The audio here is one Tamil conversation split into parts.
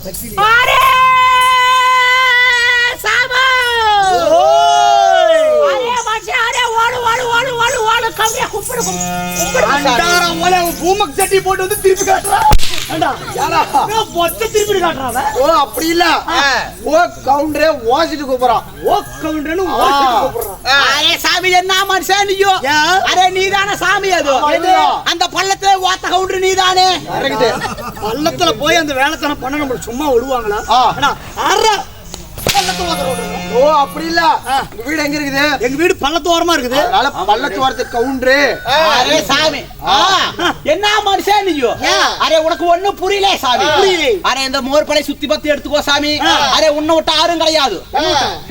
அரே சாமு அரே மச்சி அரே ஓடு ஓடு ஓடு ஓடு ஓடு கம்மியா கும்பிடு அண்டாரா ஓலே பூமக் சட்டி போட்டு வந்து திருப்பி காட்றா அண்டா யாரா பொத்த திருப்பி காட்றானே ஓ அப்படி இல்ல ஓ கவுண்டரே வாசிட்டு கூப்பிடுறான் ஓ கவுண்டரேன்னு வாசிட்டு கூப்பிடுறான் அரே சாமி என்ன மனுஷன் நீயோ அரே நீதானே சாமி அது அந்த பள்ளத்துல ஓத்த கவுண்டர் நீதானே கரெக்ட் பள்ளத்துல போய் அந்த வேலைத்தனம் பண்ண நம்ம சும்மா விடுவாங்களா அண்ணா அரே ஓ அப்படி இல்ல உங்க வீடு எங்க இருக்குது எங்க வீடு பள்ளத்தோரமா இருக்குது அதனால பள்ளத்தோரத்து கவுண்டரு அரே சாமி என்ன மனுஷன் நீயோ அரே உனக்கு ஒண்ணு புரியல சாமி புரியல அரே இந்த மோர்படை சுத்தி பத்தி எடுத்துக்கோ சாமி அரே உன்னை விட்டு யாரும் கிடையாது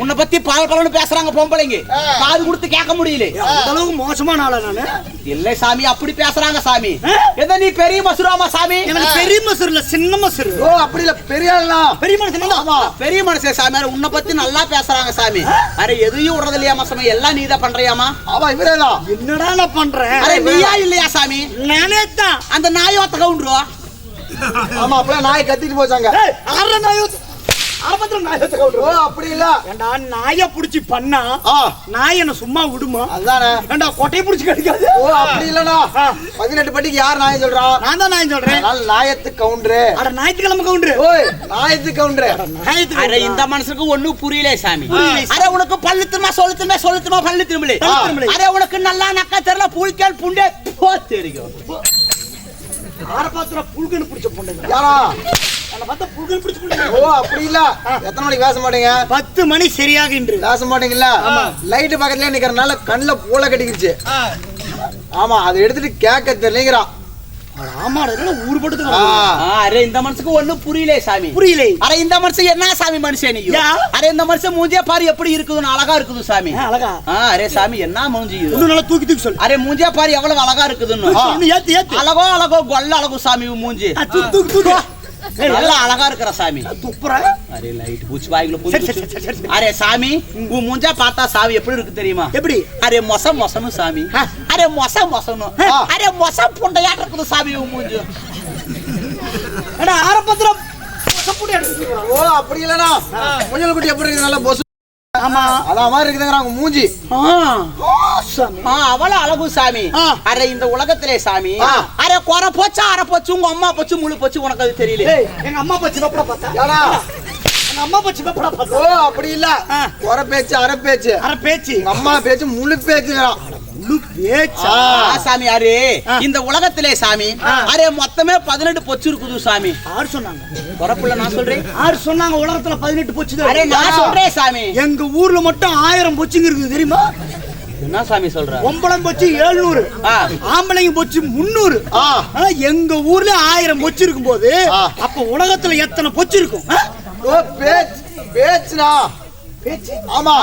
உன்னை பத்தி பலன்னு பேசுறாங்க பொம்பளைங்க காது கொடுத்து கேட்க முடியல அந்த அளவுக்கு மோசமான ஆளா நானு இல்ல சாமி அப்படி பேசுறாங்க சாமி எந்த நீ பெரிய மசுராமா சாமி எனக்கு பெரிய மசுரு இல்ல சின்ன மசுரு ஓ அப்படி இல்ல பெரிய ஆளா பெரிய மனுஷன் ஆமா பெரிய மனுஷன் சாமி உன்னை பத்தி நல்லா பேசுறாங்க சாமி அரே எதையும் விடுறது இல்லையாமா சாமி எல்லாம் நீதான் பண்றியாமா ஆமா இவரேதான் என்னடா நான் பண்றேன் அரே நீயா இல்லையா சாமி நானே தான் அந்த நாய் ஒத்த கவுண்டரோ ஆமா அப்ப நாய் கத்திட்டு போச்சாங்க ஆற நாய் ஆபத்துல நாய் ஒத்த கவுண்டர் ஓ அப்படி இல்ல ஏண்டா நாயை புடிச்சு பண்ணா நாய் என்ன சும்மா விடுமா அதானே ஏண்டா கொட்டை புடிச்சு கடிக்காது ஓ அப்படி இல்லடா 18 பட்டிக்கு யார் நாய் சொல்றா நான் தான் நாய் சொல்றேன் அதனால நாயத்து கவுண்டர் அட நாயத்துக்கிழமை கவுண்டர் ஓய் நாயத்து கவுண்டர் நாயத்து அரே இந்த மனுஷனுக்கு ஒண்ணும் புரியல சாமி அரே உனக்கு பல்லுத்துமா சொல்லுத்துமா பல்லு திரும்பல அரே உனக்கு நல்லா நக்கா தெரியல புல்கேல் புண்டே போ தெரியும் ஆரபாத்திர புல்கன்னு புடிச்ச பொண்ணுங்க யாரா அத பார்த்தா புல்கன்னு புடிச்ச பொண்ணுங்க ஓ அப்படி இல்ல எத்தனை மணிக்கு பேச மாட்டீங்க 10 மணி சரியாக இன்று பேச மாட்டீங்கல்ல லைட் பக்கத்துல நிக்கறனால கண்ணுல பூள கட்டிக்கிச்சு ஆமா அதை எடுத்துட்டு கேக்க தெரியலங்கறா ஆமா அதனால ஊர் போட்டுது அரே இந்த மனுஷனுக்கு ஒண்ணும் புரியல சாமி புரியல அரே இந்த மனுஷன் என்ன சாமி மனுஷன் நீ அரே இந்த மனுஷன் மூஞ்சிய பாரு எப்படி இருக்குதுன்னு அழகா இருக்குது சாமி அழகா அரே சாமி என்ன மூஞ்சி இது இன்னும் நல்லா தூக்கி சொல்லு அரே மூஞ்சிய பாரு எவ்வளவு அழகா இருக்குதுன்னு ஏத்து அழகோ கொல்ல அழகு சாமி மூஞ்சி தூக்கு நல்லா அழகா இருக்கிற சாமி துப்புற அரே லைட் பூச்சி வாயில பூச்சி அரே சாமி உன் மூஞ்சா பார்த்தா சாமி எப்படி இருக்கு தெரியுமா எப்படி அரே மொசம் சாமி அரே மொசம் அரே மொசம் புண்டையாட்ட இருக்குது சாமி உன் மூஞ்சு அட ஆரம்பத்துல மொசப்புடி எடுத்துறா ஓ அப்படி இல்லனா முஞ்சல் குட்டி எப்படி இருக்கு நல்லா பொசு ஆமா அத மாதிரி இருக்குங்கறாங்க மூஞ்சி சாமி அவள அழகு சாமி அரே இந்த உலகத்திலே சாமி அரே கொர போச்சு அரை போச்சு உங்க அம்மா போச்சு முழு போச்சு உனக்கு அது தெரியல எங்க அம்மா போச்சு வெப்பட பார்த்தா யாரா எங்க அம்மா போச்சு வெப்பட பார்த்தா ஓ அப்படி இல்ல கொர பேச்சு அரை பேச்சு எங்க அம்மா பேச்சு முழு பேச்சுங்கறான் முழு பேச்சா சாமி அரே இந்த உலகத்திலே சாமி அரே மொத்தமே 18 பொச்சு இருக்குது சாமி யார் சொன்னாங்க கொரப்புல நான் சொல்றேன் யார் சொன்னாங்க உலகத்துல 18 பொச்சு அரே நான் சொல்றேன் சாமி எங்க ஊர்ல மட்டும் 1000 பொச்சுங்க இருக்குது தெரியுமா என்ன சாமி சொல்ற ஒம்பளம் பொச்சு 700 ஆம்பளைங்க பொச்சு 300 எங்க ஊர்ல 1000 பொச்சு இருக்கும்போது அப்ப உலகத்துல எத்தனை பொச்சு இருக்கும் ஓ பேச்சுடா பேச்சு ஆமா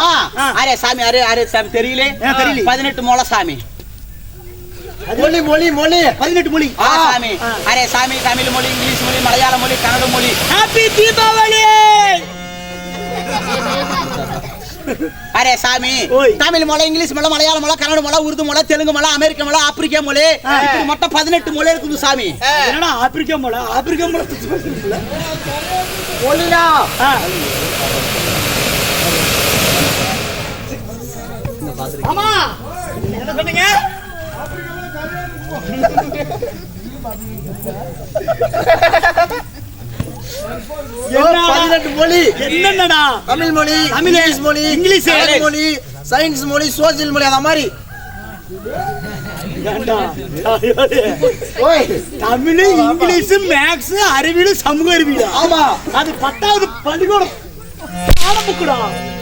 அரே சாமி அரே சாமி தெரியல 18 மொள சாமி மொழி 18 மொழி சாமி அரே சாமி தமிழ் மொழி இங்கிலீஷ் மொழி மலையாள மொழி கன்னட மொழி ஹாப்பி தீபாவளி அரே சாமி தமிழ் மொழி இங்கிலீஷ் மொழி மலையாள மொழி கன்னட மொழி உருது மொழி தெலுங்கு மொழி அமெரிக்க மொழி ஆப்பிரிக்க மொழி இப்படி மொத்தம் 18 மொழி இருக்குது சாமி என்னடா ஆப்பிரிக்க மொழி மொழிடா ஆமா என்ன சொன்னீங்க மொழி என்னடா தமிழ் மொழி இங்கிலீஷ் மொழி சயின்ஸ் மொழி சோசியல் மொழி அந்த மாதிரி தமிழ் இங்கிலீஷ் மேக்ஸ் அறிவியல் சமூக அறிவியல் ஆமா அது 10வது பள்ளிக்கூடம்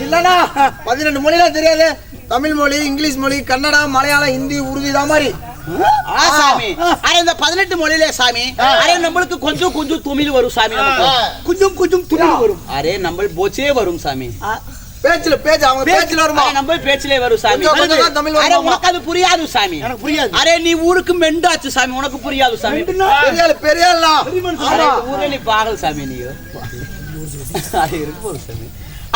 இல்லனா 18 மொழிலாம் தெரியாது தமிழ் மொழி இங்கிலீஷ் மொழி கன்னடா மலையாளம் ஹிந்தி உருது இந்த மாதிரி சாமி அரே இந்த 18 மொழியிலே சாமி அரே நம்மளுக்கு கொஞ்சம் தமிழ் வரும் சாமி நமக்கு கொஞ்சம் தமிழ் வரும் அரே நம்ம போச்சே வரும் சாமி பேச்சு அவங்க பேச்சுல வருமா நம்ம பேச்சிலே வரும் சாமி அரே உனக்கு அது புரியாது சாமி எனக்கு புரியாது அரே நீ ஊருக்கு மெண்டாச்சு சாமி உனக்கு புரியாது சாமி பெரியாளா ஊரே நீ பாகல் சாமி நீ அரே இருக்கு சாமி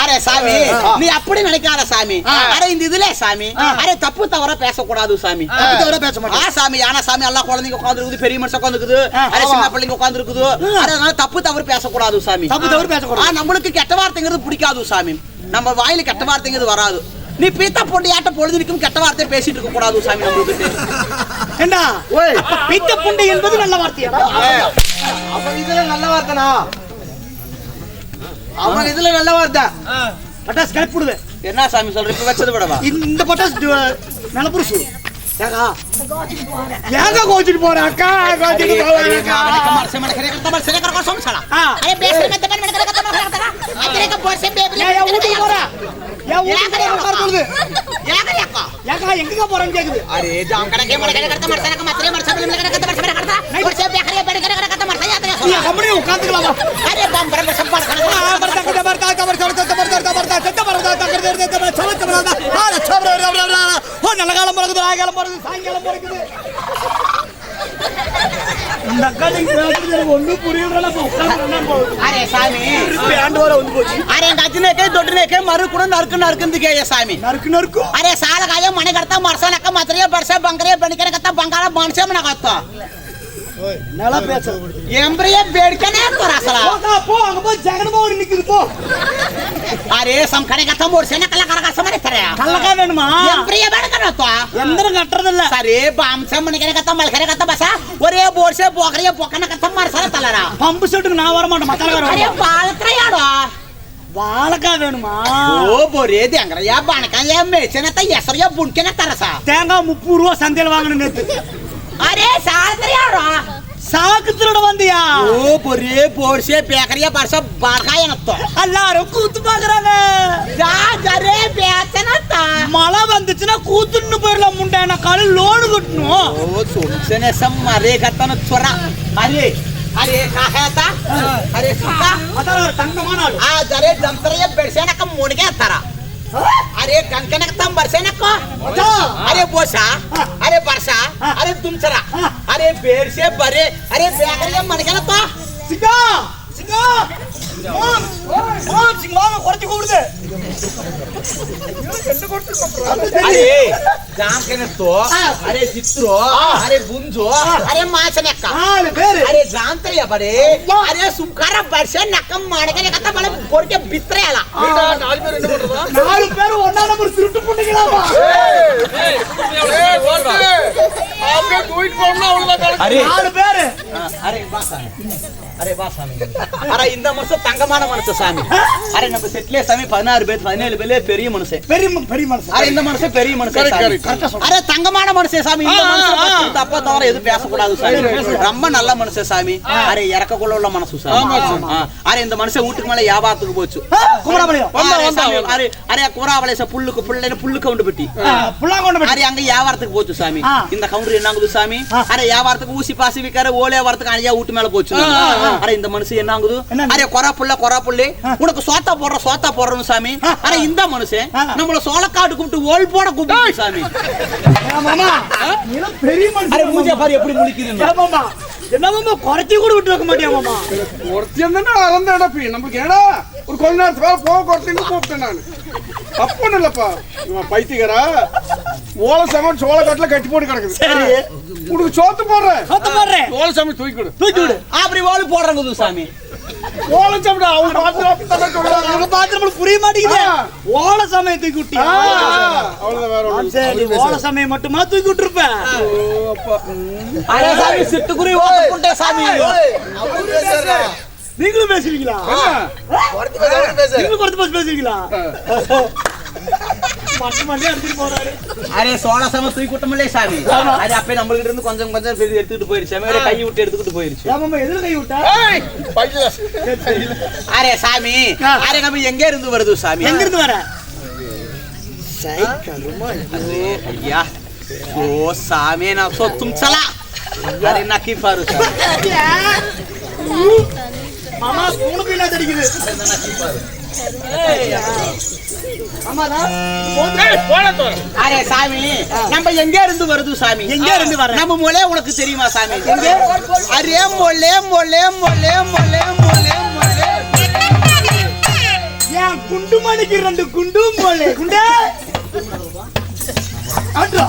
அரே சாமி நீ அப்படி நினைக்காத சாமி. அரே இந்த இதுல சாமி அரே தப்பு தவற பேசக்கூடாது சாமி. தப்பு தவற பேச மாட்டேன் சாமி. ஆனா சாமி எல்லா குழந்தைங்க உட்கார்ந்து இருக்குது, பெரிய மனுஷன் உட்கார்ந்து இருக்குது, அரே சின்ன பிள்ளைங்க உட்கார்ந்து இருக்குது. அதனால தப்பு தவறு பேசக்கூடாது சாமி. தப்பு தவறு பேசக்கூடாது. நம்மளுக்கு கெட்ட வார்த்தைங்கிறது பிடிக்காது சாமி. நம்ம வாயில கெட்ட வார்த்தைங்கிறது வராது. நீ பீத்த பொண்டியாட்ட பொழுதுக்கும் கெட்ட வார்த்தை பேசிட்டு இருக்க கூடாது சாமி. நம்மளுக்கு என்ன பீத்த பொண்டை என்பது நல்ல வார்த்தையா? அவன் இதுல நல்ல வார்த்தைனா, அவன் இதுல நல்ல வார்த்தை. பட்டாசு கிளப்பிடுது. என்ன சாமி சொல்ற? இப்ப வச்சது விடவா? இந்த பட்டாசு நல்ல புருஷு. ஏங்க கோச்சிட்டு போற அக்கா? கோச்சிட்டு போறீங்க. கமர்ஷியல் மனக்கரே கத்தமர் சரே கரகோ சம்சலா. அரே பேசர் में तबन में कतम करता अतरे का बोर्ड से बेबी ஏ ஊட்டி போற. ஏ ஊட்டி போற போறது. யாகரே அக்கா ஏங்க எங்க போறன்னு கேக்குது. அரே ஜாம் கட के मरकरे करता मरसना का मतरे मरसा में लगा करता मरसा करता और से बेकरे बेड करे करता मरसा यात्रा நீ கம்பெனி உட்கார்ந்துக்கலாமா? அரே பம் பரம் सब पड़ करता बरता कबर बरता कबर छोड़ ஓ நல்ல காலம் பிறகுது, ஆகாலம் பிறகுது, சாயங்காலம் பிறகுது. இந்த அக்காடிக்கு பேசுறது ஒண்ணு புரியல. அரே சாமி பேண்ட் வர வந்து போச்சு. அரே கஜ்னேके दोडनेके मरु कुण नरक नरकंदी के सामी नरक नरक अरे साल गाय मने करता मरसा नका मतरे बरसा बंगरे बणकरे करता बंगाला मानसे मना करता நல்லா பேசு. एम्ब्रिये बेडकने तोरासला போ அங்க போய் ஜெகன்மோகன் நிக்குது போ. अरे समखने करता मोरसे नकला करका समरे तरे கல்லகா வேணுமா? एम्ब्रिये बेडकने तो எந்திரம் கட்டறது இல்ல. सरे बामसे मने करता मलखरे करता बसा ஒரே போர்சே போக்கறிய போக்கன करता मरसा तलरा பம்பு செட்டுக்கு நான் வர மாட்டேன். மத்தலகார अरे बालत्रयाडो வாழக்கா வேணுமா? ओ बोरे देंगरया बाणका या मेचने त यसरिया बुनकेने तरसा தேங்காய் 30 ரூபாய் சந்தையில வாங்குன நேத்து. अरे सालत्रयाडो சாக்கு திருட வந்தியா? ओ बोरे बोरसे बेकरिया परसा बारखाय नत्तो எல்லாரும் கூத்து பாக்குறாங்க. जा जरे बेचनता மழை வந்துச்சுன்னா கூத்துன்னு போயிடலாம். முண்டான கால லோடு கட்டணும். ओ सोनसेने सब मारे करता न छोरा अरे अरे काहेता अरे सुका அதான் ஒரு தங்கமான ஆளு. आ जरे जंतरिया बेडसेना का मोडगे तारा अरे कंकने का तम बरसेना को अरे बोसा अरे बरसा अरे तुमचरा अरे बेड से बरे अरे बेकरिया मन के ना तो சிங்கா சிங்கா ஓம் ஓம் சிங்காம குறத்தி கூடுது. अरे जाम के ना तो अरे चित्रो अरे बुंजो अरे माचने का நாலு பேரு अरे जानतरिया बरे अरे सुकारा बरसे नकम मार के ना बड़े बोर के बितरे आला नाल पे ரெண்டு போடுறதா நாலு பேரு ஒண்ணா நம்பர் திருட்டு புண்ணிங்களாமா. आपके ट्वीट करना उनका अरे நாலு பேரு अरे बा सामी अरे இந்த மனுஷன் தங்கமான மனுஷன் சாமி அரே நம்ம செட்லே சாமி 16 பேர் 17 பேர் பெரிய மனுஷன் பெரிய மனுஷன். அரே இந்த மனுஷன் பெரிய மனுஷன் சாமி அரே தங்கமான மனுஷன் சாமி இந்த மனுஷன் தப்பா தவற எது பேச கூடாது சாமி ரொம்ப நல்ல மனுஷன் சாமி அரே இறக்கக்குள்ள உள்ள மனசு சாமி அரே இந்த மனுஷன் வீட்டுக்கு மேல வியாபாரத்துக்கு போச்சு குமராபாளையம் அரே அரே குமராபாளையம் புல்லுக்கு புல்லு கவுண்ட் பெட்டி புள்ளா கொண்டு அரே அங்க வியாபாரத்துக்கு போச்சு சாமி இந்த கவுண்டர் என்னங்குது சாமி அரே வியாபாரத்துக்கு ஊசி பாசி விக்கார ஓலே வரத்துக்கு அழியா வீட்டு மேல போச்சு அரே இந்த மனுஷன் என்ன ஆகுது அரே கொரா புள்ளே உனக்கு சோத்தா போடுறோம் சாமி அரே இந்த மனுஷன் நம்மள சோளக்காடு கூப்பிட்டு ஓல் போட கூப்பிட்டு சாமி மாமா நீ பெரிய மனுஷன். அரே மூஞ்ச பாரு எப்படி முழிக்குதுன்னு மாமா என்ன மாமா குறத்தி கூட விட்டு வைக்க மாட்டியா மாமா? ஒருத்தன் அறந்த இடப்பி நமக்கு ஏடா ஒரு கொஞ்ச நேரத்துக்கு போக கொடுத்தீங்க கூப்பிட்டேன் நான். தப்பு இல்லப்பா இவன் பைத்தியக்காரா ஓலை சமன் சோள காட்டுல கட்டி போட்டு கிடக்குது. சரி உனக்கு சோத்து போடுறேன் சத்த போடுறேன். ஓலை சமன் தூக்கி கொடு. தூக்கி விடு. அப்படி ஓல் போடுறாங்க சாமி ஓலை சமடா அவங்க பார்த்து சொல்றாங்க. அவங்க பார்த்து நம்மளுக்கு புரிய மாட்டேங்குது. ஓலை சமயம் தூக்கி விட்டியா? அவ்வளவுதான் வேற ஒண்ணு. சரி ஓலை சமயம் மட்டுமா தூக்கி விட்டுருப்ப? அரே சாமி சிட்டுக்குருவி ஓட்டு புண்டே சாமி நீங்களும் பேசுறீங்களா? நீங்களும் குறத்து பேசுறீங்களா? மண்ணே அடிச்சிட்டு போறாரு. அரே சோழ சம தூக்கி விட்டோம்லே சாமி அது அப்பே நம்மகிட்ட இருந்து கொஞ்சம் எடுத்துட்டு போயிருச்சு சாமி கை விட்டு எடுத்துட்டு போயிருச்சு மாமா எதுல கை விட்டா? ஏய் பைத்திய அரே சாமி அரே நம்ம எங்க இருந்து வருது சாமி எங்க இருந்து வர? சைக்கிளுமா ஐயா ஓ சாமி ना सो तुम चला अरे नक्की फारू सामी மாமா மூணு பீனா தெரிக்குது. அரே சாமி நம்ம எங்க இருந்து வருது சாமி எங்க இருந்து வர? நம்ம மொழி உனக்கு தெரியுமா சாமி எங்க அரே மொழி ஏன் குண்டு மணிக்கு 2 குண்டும் போல குண்டே ஆட்ரா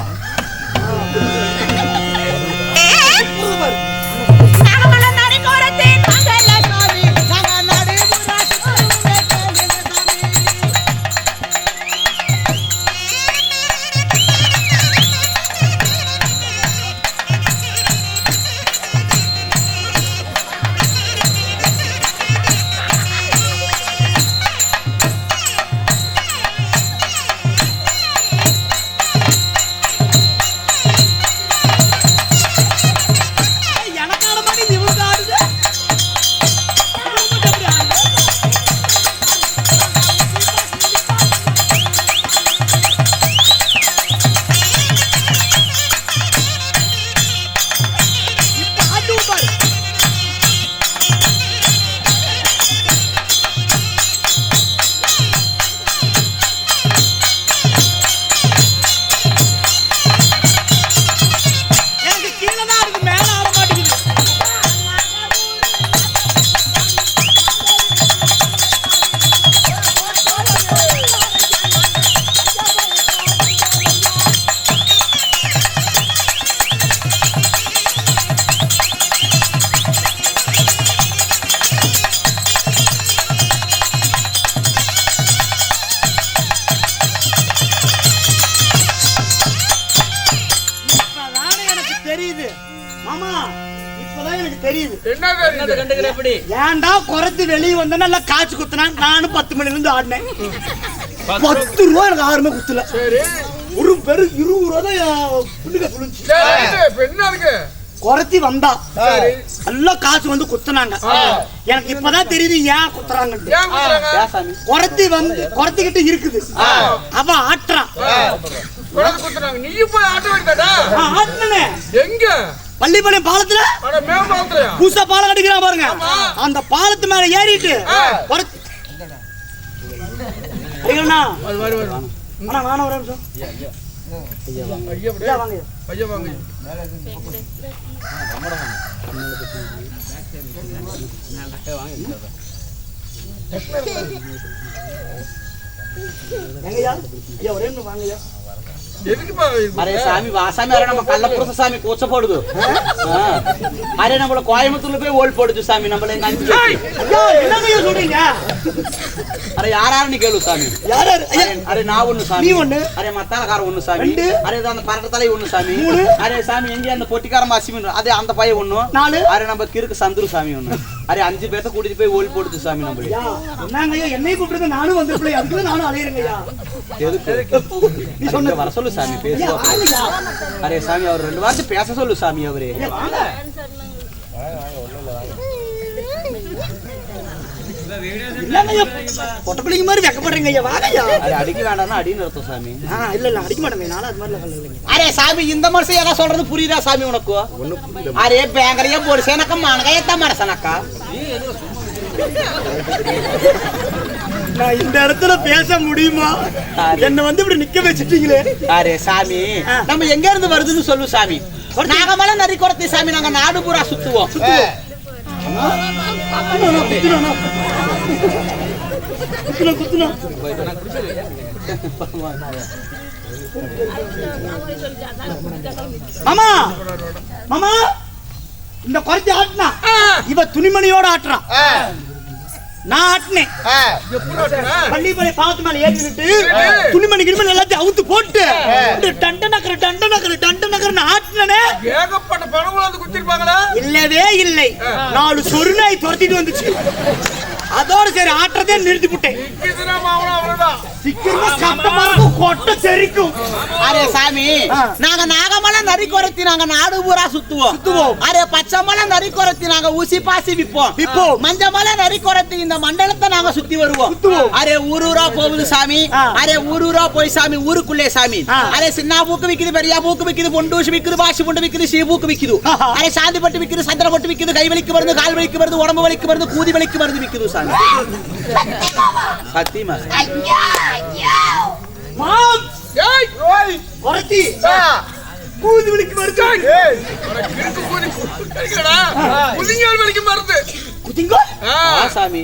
ஏன்டா குறைத்து வெளியே வந்தா நல்லா காய்ச்சி குத்துனா நானும் 10 மணில இருந்து ஆடினேன் 10 ரூபா எனக்கு யாருமே குத்துல ஒரு பெரு 20 ரூபா தான் புள்ளிக்க சொல்லுச்சு குறைத்தி வந்தா நல்லா காசு வந்து குத்துனாங்க எனக்கு இப்பதான் தெரியுது ஏன் குத்துறாங்க குறைத்தி வந்து குறைத்திக்கிட்டு இருக்குது அவ ஆட்டுறான் பள்ளிப்பாளையம் பாலத்துல புதுசா பாலம் கட்டிக்கிறான் பாருங்க அந்த பாலத்து மேல ஏறிட்டு வாங்கய்யா అరే సామి వాసామి అరే நம்ம கள்ளப்புறச சாமி கூச்சப்படுது அரே நம்மள கோயம்புத்தூர்ல போய் ஓல்படுது சாமி நம்மள எங்க அஞ்சு ஐயா என்னங்க சொல்றீங்க அரே யாராரு கேளு சாமி யாராரு அரே நான் ஒண்ணு சாமி நீ ஒண்ணு அரே மத்தாலகார ஒண்ணு சாமி அரே அந்த பரட்ட தலை ஒண்ணு சாமி அரே சாமி எங்க அந்த பொட்டிக்கார மாசிமி அதே அந்த பைய ஒண்ணு நாலு அரே நம்ம கிறுக்கு சந்துரு சாமி ஒண்ணு அரே 5 பேத்த கூட்டிட்டு போய் ஓல்படுது சாமி நம்மள என்னங்க ஐயா என்னை கூப்பிடுங்க நானும் வந்துறேன் அதுக்கு நானும் அலையறேங்க ஐயா எதுக்கு நீ சொன்ன வர சொல்லு சாமி பேசுவோம் அரே சாமி அவர் 2 வார்த்தை பேச சொல்லு சாமி அவரே பொட்டப்பிள்ளைங்க மாதிரி வெக்கப்படுறீங்க ஐயா வாங்கய்யா அடிக்க வேண்டாம்னா அடி நிறுத்தும் சாமி இல்ல அடிக்க மாட்டேங்க நானும் அது மாதிரி அரே சாமி இந்த மனுஷன் ஏதா சொல்றது புரியுதா சாமி உனக்கு அரே பேங்கரையே போடுசேனக்க மானகையத்த மனசனக்கா நான் இந்த இடத்துல பேச முடியுமா என்ன வந்து இப்படி நிக்க வச்சிட்டீங்களே அரே சாமி நம்ம எங்க இருந்து வருதுன்னு சொல்லு சாமி நாகமலை நரி குறத்தி சாமி நாங்க நாடு பூரா சுத்துவோம் மாமா மாமா இந்த குறைச்சி ஆட்டினா இவ துணிமணியோட ஆட்டுறான் நான் ஆட்டினேன் பள்ளிப்பாளைய பாலத்து மேல ஏறிட்டு துணிமணி கிருமணி எல்லாத்தையும் அவுத்து போட்டு டண்ட நகர் ஆட்டினே ஏகப்பட்ட பணம் வந்து குத்திருப்பாங்களா இல்லவே இல்லை 4 சொருநாய் துரத்திட்டு வந்துச்சு அதோட சரி ஆட்டறதே நிறுத்தி விட்டேன் கொட்ட செரிக்கும் அரே சாமி நாங்க நாகமலை நரி குறத்தி நாங்க நாடு பூரா சுத்துவோம் அரே பச்சைமலை நரி குறத்தி நாங்க ஊசி பாசி விப்போம் மஞ்சமலை நரி குறத்தி இந்த மண்டலத்தை நாங்க சுத்தி வருவோம் அரே ஊரூரா போகுது சாமி அரே ஊரூரா போய் சாமி ஊருக்குள்ளே சாமி அரே சின்ன பூக்கு விக்குது பெரிய பூக்கு விக்குது பொண்டூசி விக்குது பாசி பொண்டு விக்குது சீபூக்கு விக்குது அரே சாந்தி பட்டு விக்குது சந்திர பட்டு விக்குது கை வலிக்கு வருது கால் வலிக்கு வருது உடம்பு வலிக்கு வருது கூதி வலிக்கு வருது விக்குது சாமி சத்தியமா கூதி வலிக்கு வருது சாமி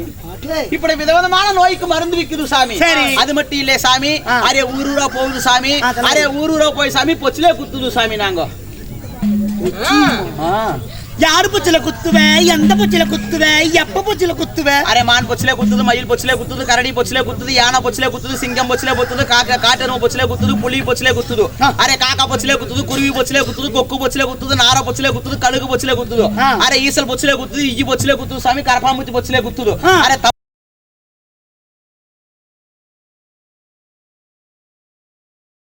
இப்படி விதவிதமான நோய்க்கு மருந்து விக்குது சாமி. சரி. அது மட்டும் இல்ல சாமி, அரே ஊரூரா போகுது சாமி. சொல்லுங்க. அரே ஊரூரா போய் சாமி பொச்சிலே குத்துது சாமி. நாங்க யாரு பூச்சில குத்துவ, எந்த பூச்சில குத்துவ, எப்ப பூச்சில குத்துவ? அரே மான் பொச்சிலே குத்துது, மயில் பொச்சிலே குத்துது, கரடி பொச்சிலே குத்துது, யானை பொச்சிலே குத்துது, சிங்கம் பொச்சிலே குத்துது, காட்டெருமை பொச்சிலே குத்துது, புலி பொச்சிலே குத்துது, அரே காக்கா பொச்சிலே குத்துது, குருவி பொச்சிலே குத்துது, கொக்கு பொச்சிலே குத்துது, நார பொச்சிலே குத்துது, கழுகு பொச்சிலே குத்துது, அரே ஈசல் பொச்சிலே குத்துது, இஜி பொச்சிலே குத்துது சாமி, கரப்பாம்பூச்சி பொச்சிலே குத்துது, அரே